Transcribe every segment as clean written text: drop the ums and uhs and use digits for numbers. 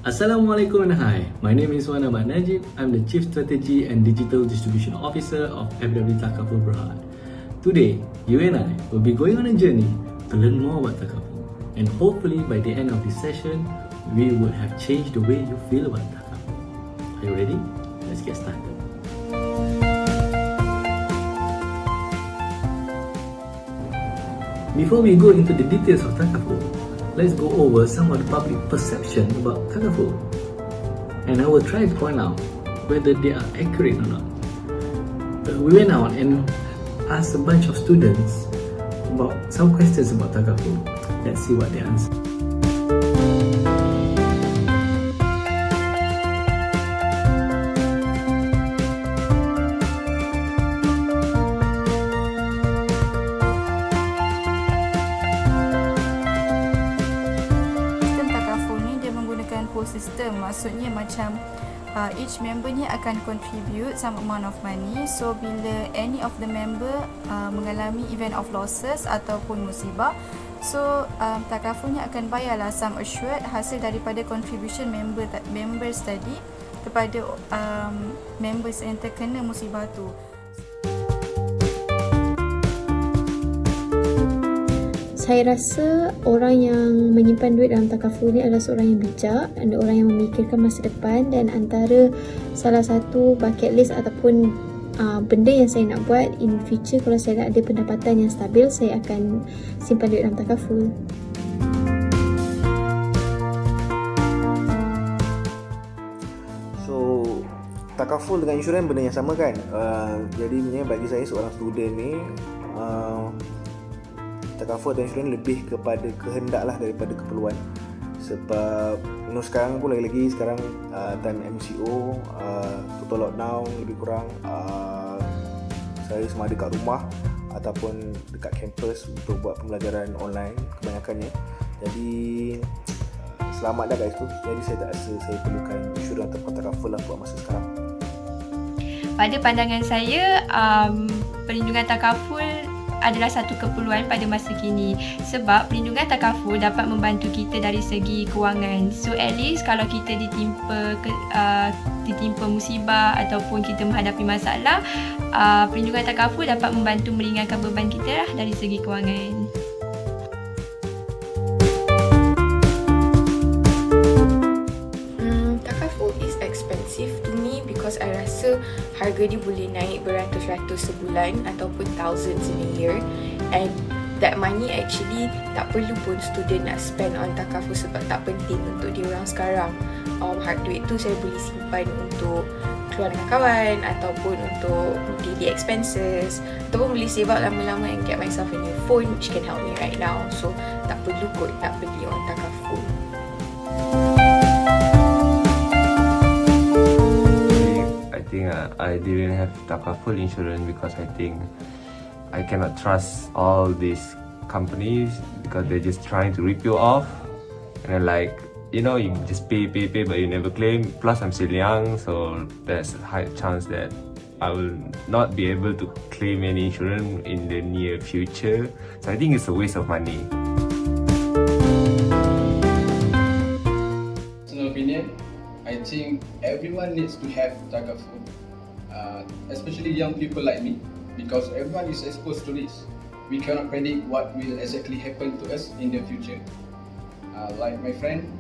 Assalamualaikum and hi. My name is Wan Ahmad Najib. I'm the Chief Strategy and Digital Distribution Officer of FWD Takaful Berhad. Today, you and I will be going on a journey to learn more about Takaful. And hopefully by the end of this session, we would have changed the way you feel about Takaful. Are you ready? Let's get started. Before we go into the details of Takaful, let's go over some of the public perception about Takaful. And I will try to point out whether they are accurate or not. We went out and asked a bunch of students about some questions about Takaful. Let's see what they answer. System, maksudnya macam each member ni akan contribute some amount of money. So bila any of the member mengalami event of losses ataupun musibah, so Takafulnya akan bayarlah sum assured hasil daripada contribution members tadi kepada members yang terkena musibah tu. Saya rasa orang yang menyimpan duit dalam Takaful ni adalah seorang yang bijak dan orang yang memikirkan masa depan, dan antara salah satu bucket list ataupun benda yang saya nak buat in future, kalau saya ada pendapatan yang stabil, saya akan simpan duit dalam Takaful. So Takaful dengan insurans benda yang sama kan? Jadi bagi saya seorang student ni, Takaful dan insurans lebih kepada kehendak lah daripada keperluan. Sebab sekarang pun lagi-lagi sekarang time MCO, total lockdown lebih kurang, saya sama ada kat rumah ataupun dekat kampus untuk buat pembelajaran online kebanyakannya. Jadi selamat dah guys tu. Jadi saya tak rasa saya perlukan insurans ataupun Takaful lah buat masa sekarang. Pada pandangan saya, perlindungan Takaful adalah satu keperluan pada masa kini, sebab perlindungan Takaful dapat membantu kita dari segi kewangan. So at least kalau kita ditimpa musibah ataupun kita menghadapi masalah, perlindungan Takaful dapat membantu meringankan beban kita lah dari segi kewangan. Takaful is expensive to me because I rasa harga dia boleh naik beratus-ratus sebulan ataupun thousands in a year, and that money actually tak perlu pun student nak spend on Takaful sebab tak penting untuk dia orang sekarang. Duit tu saya boleh simpan untuk keluar dengan kawan ataupun untuk daily expenses, ataupun boleh save up lama-lama and get myself a new phone which can help me right now. So tak perlu kot nak beli on Takaful. I didn't have Takaful insurance because I think I cannot trust all these companies because they're just trying to rip you off, and then you just pay but you never claim. Plus I'm still young, so there's a high chance that I will not be able to claim any insurance in the near future. So I think it's a waste of money. Personal opinion, I think everyone needs to have Takaful, especially young people like me, because everyone is exposed to this. We cannot predict what will exactly happen to us in the future. Like my friend,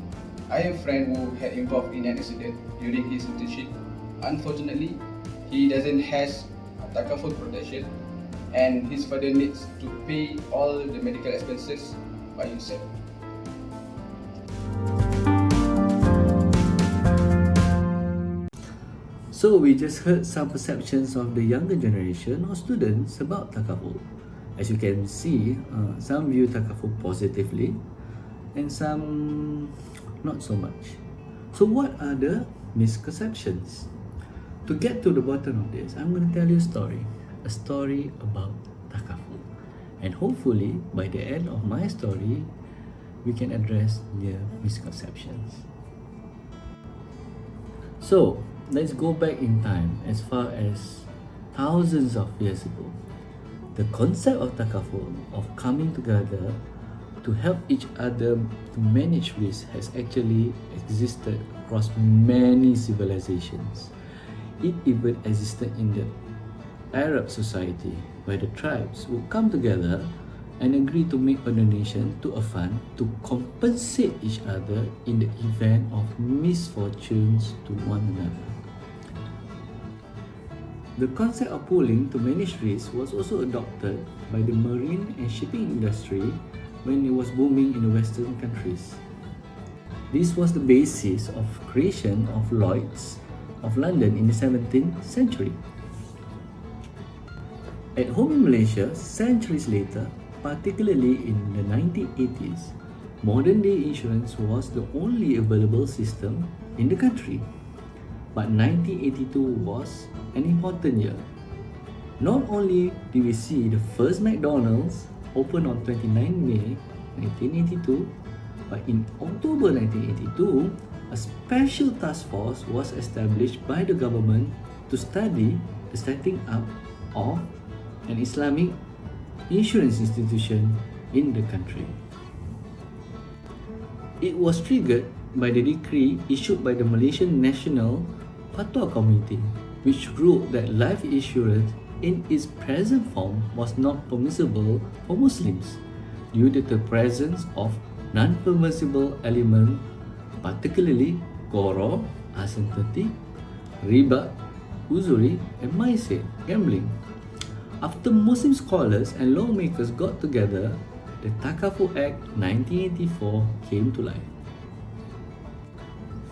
I have a friend who had involved in an accident during his internship. Unfortunately, he doesn't have Takaful protection, and his father needs to pay all the medical expenses by himself. So we just heard some perceptions of the younger generation or students about Takaful. As you can see, some view Takaful positively and some not so much. So what are the misconceptions? To get to the bottom of this, I'm going to tell you a story about Takaful. And hopefully by the end of my story, we can address the misconceptions. So let's go back in time as far as thousands of years ago. The concept of Takaful, of coming together to help each other to manage risk has actually existed across many civilizations. It even existed in the Arab society, where the tribes would come together and agree to make a donation to a fund to compensate each other in the event of misfortunes to one another. The concept of pooling to manage risk was also adopted by the marine and shipping industry when it was booming in the Western countries. This was the basis of creation of Lloyd's of London in the 17th century. At home in Malaysia, centuries later, particularly in the 1980s, modern-day insurance was the only available system in the country. But 1982 was an important year. Not only did we see the first McDonald's open on 29 May 1982, but in October 1982, a special task force was established by the government to study the setting up of an Islamic insurance institution in the country. It was triggered by the decree issued by the Malaysian National Fatwa Committee, which ruled that life insurance in its present form was not permissible for Muslims due to the presence of non-permissible elements, particularly Goro, uncertainty, riba, uzuri, and maisir, gambling. After Muslim scholars and lawmakers got together, the Takaful Act 1984 came to life.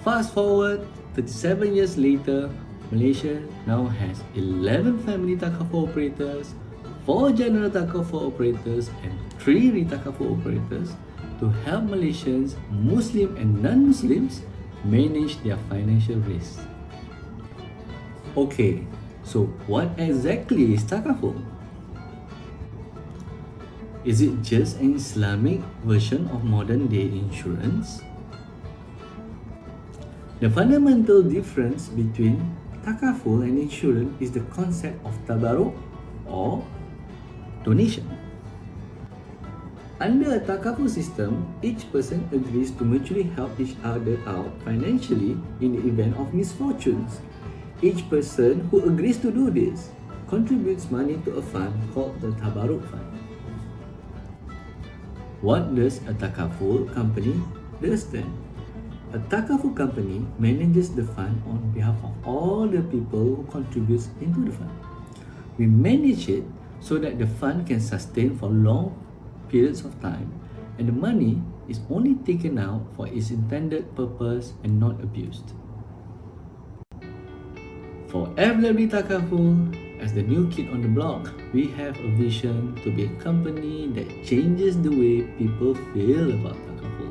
Fast forward 37 years later, Malaysia now has 11 family Takaful operators, 4 general Takaful operators, and 3 Takaful operators to help Malaysians, Muslim and non-Muslims, manage their financial risks. Okay, so what exactly is Takaful? Is it just an Islamic version of modern-day insurance? The fundamental difference between Takaful and insurance is the concept of tabarruk or donation. Under a Takaful system, each person agrees to mutually help each other out financially in the event of misfortunes. Each person who agrees to do this contributes money to a fund called the Tabarruk Fund. What does a Takaful company does then? A Takaful company manages the fund on behalf of all the people who contribute into the fund. We manage it so that the fund can sustain for long periods of time, and the money is only taken out for its intended purpose and not abused. For FWD Takaful, as the new kid on the block, we have a vision to be a company that changes the way people feel about Takaful.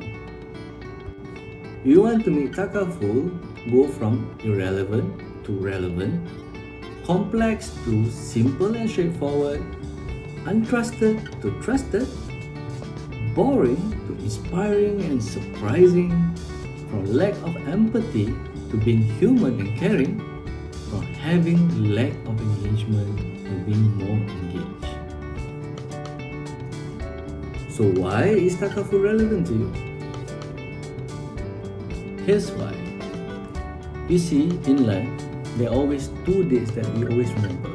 We want to make Takaful go from irrelevant to relevant, complex to simple and straightforward, untrusted to trusted, boring to inspiring and surprising, from lack of empathy to being human and caring, from having lack of engagement to being more engaged. So why is Takaful relevant to you? Here's why. You see, in life, there are always 2 dates that we always remember.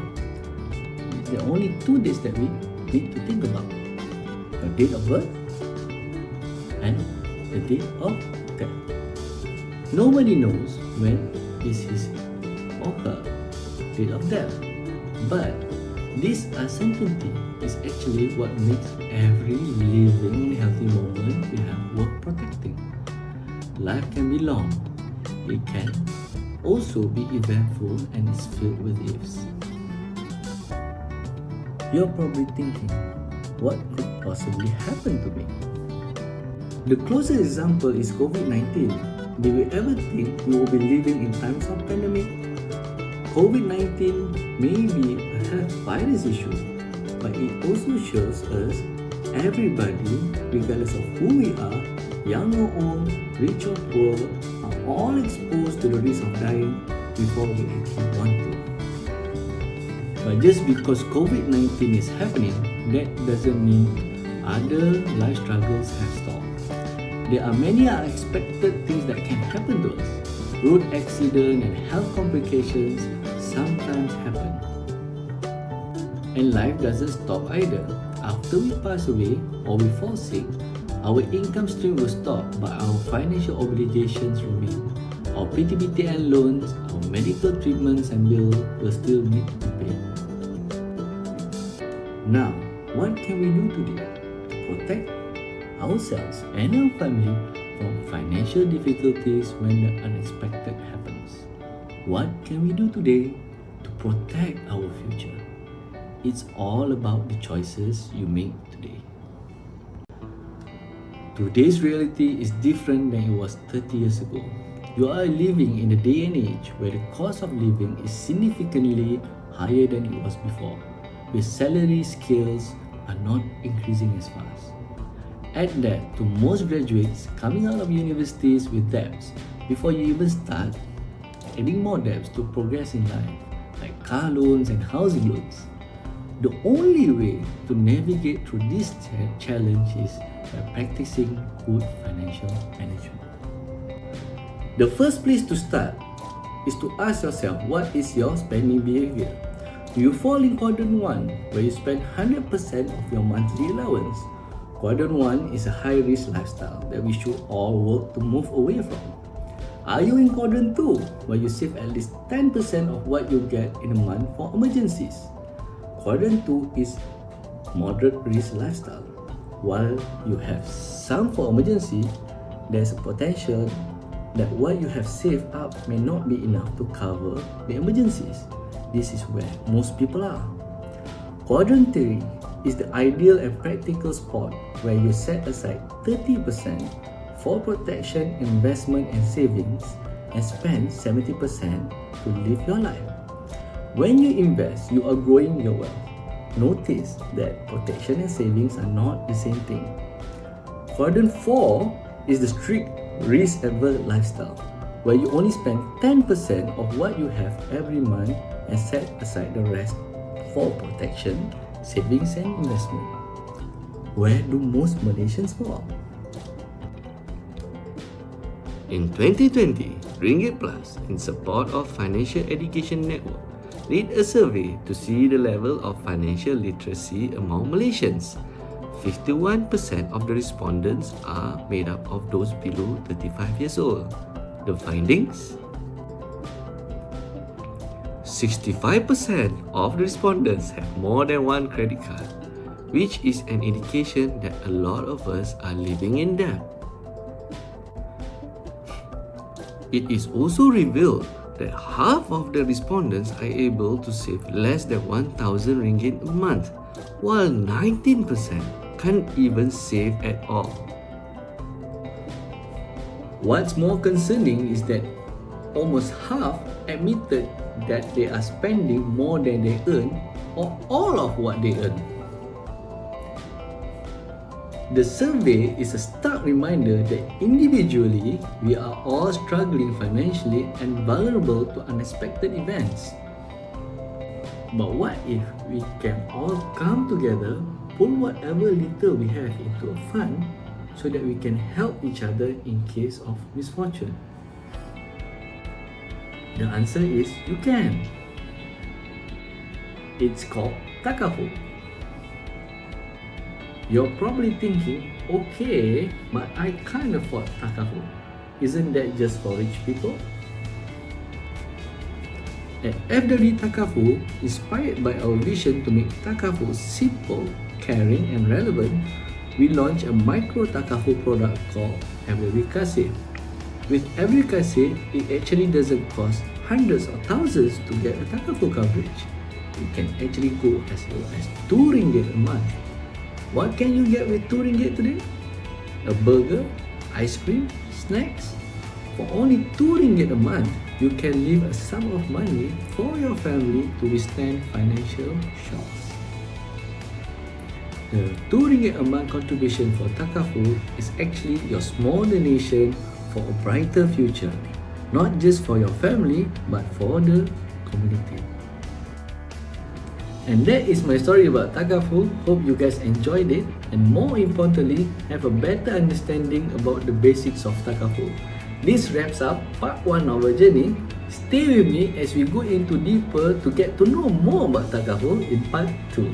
There are only 2 dates that we need to think about. The date of birth and the date of death. Nobody knows when is his or her date of death. But this uncertainty is actually what makes every living healthy moment we have worth protecting. Life can be long. It can also be eventful and is filled with ifs. You're probably thinking, what could possibly happen to me? The closest example is COVID-19. Did we ever think we will be living in times of pandemic? COVID-19 may be a health virus issue, but it also shows us everybody, regardless of who we are, young or old, rich or poor, are all exposed to the risk of dying before we actually want to. But just because COVID-19 is happening, that doesn't mean other life struggles have stalled. There are many unexpected things that can happen to us. Road accident and health complications sometimes happen. And life doesn't stop either. After we pass away or we fall sick, our income stream will stop, but our financial obligations remain. Our PTBTN loans, our medical treatments and bills will still need to be paid. Now, what can we do today to protect ourselves and our family from financial difficulties when the unexpected happens? What can we do today to protect our future? It's all about the choices you make today. Today's reality is different than it was 30 years ago. You are living in a day and age where the cost of living is significantly higher than it was before, where salary scales are not increasing as fast. Add that to most graduates coming out of universities with debts before you even start, adding more debts to progress in life, like car loans and housing loans. The only way to navigate through this challenge is by practicing good financial management. The first place to start is to ask yourself, what is your spending behavior? Do you fall in quadrant 1, where you spend 100% of your monthly allowance? Quadrant 1 is a high-risk lifestyle that we should all work to move away from. Are you in quadrant 2, where you save at least 10% of what you get in a month for emergencies? Quadrant 2 is moderate risk lifestyle. While you have some for emergency, there's a potential that what you have saved up may not be enough to cover the emergencies. This is where most people are. Quadrant 3 is the ideal and practical spot where you set aside 30% for protection, investment and savings and spend 70% to live your life. When you invest, you are growing your wealth. Notice that protection and savings are not the same thing. Quadrant 4 is the strict risk-averse lifestyle, where you only spend 10% of what you have every month and set aside the rest for protection, savings and investment. Where do most Malaysians fall? In 2020, Ringgit Plus, in support of Financial Education Network, did a survey to see the level of financial literacy among Malaysians. 51% of the respondents are made up of those below 35 years old. The findings? 65% of the respondents have more than one credit card, which is an indication that a lot of us are living in debt. It is also revealed that half of the respondents are able to save less than 1,000 ringgit a month, while 19% can't even save at all. What's more concerning is that almost half admitted that they are spending more than they earn or all of what they earn. The survey is a stark reminder that individually we are all struggling financially and vulnerable to unexpected events. But what if we can all come together, put whatever little we have into a fund so that we can help each other in case of misfortune? The answer is you can. It's called Takaful. You're probably thinking, okay, but I can't afford Takaful. Isn't that just for rich people? At FWD Takaful, inspired by our vision to make Takaful simple, caring and relevant, we launched a micro Takaful product called FWD Kasih. With FWD Kasih, it actually doesn't cost hundreds or thousands to get a Takaful coverage. It can actually go as low as 2 ringgit a month. What can you get with 2 ringgit today? A burger, ice cream, snacks? For only 2 ringgit a month, you can leave a sum of money for your family to withstand financial shocks. The 2 ringgit a month contribution for Takaful is actually your small donation for a brighter future, not just for your family, but for the community. And that is my story about Takaful. Hope you guys enjoyed it. and more importantly, have a better understanding about the basics of Takaful. This wraps up part 1 of our journey. Stay with me as we go into deeper to get to know more about Takaful in part 2.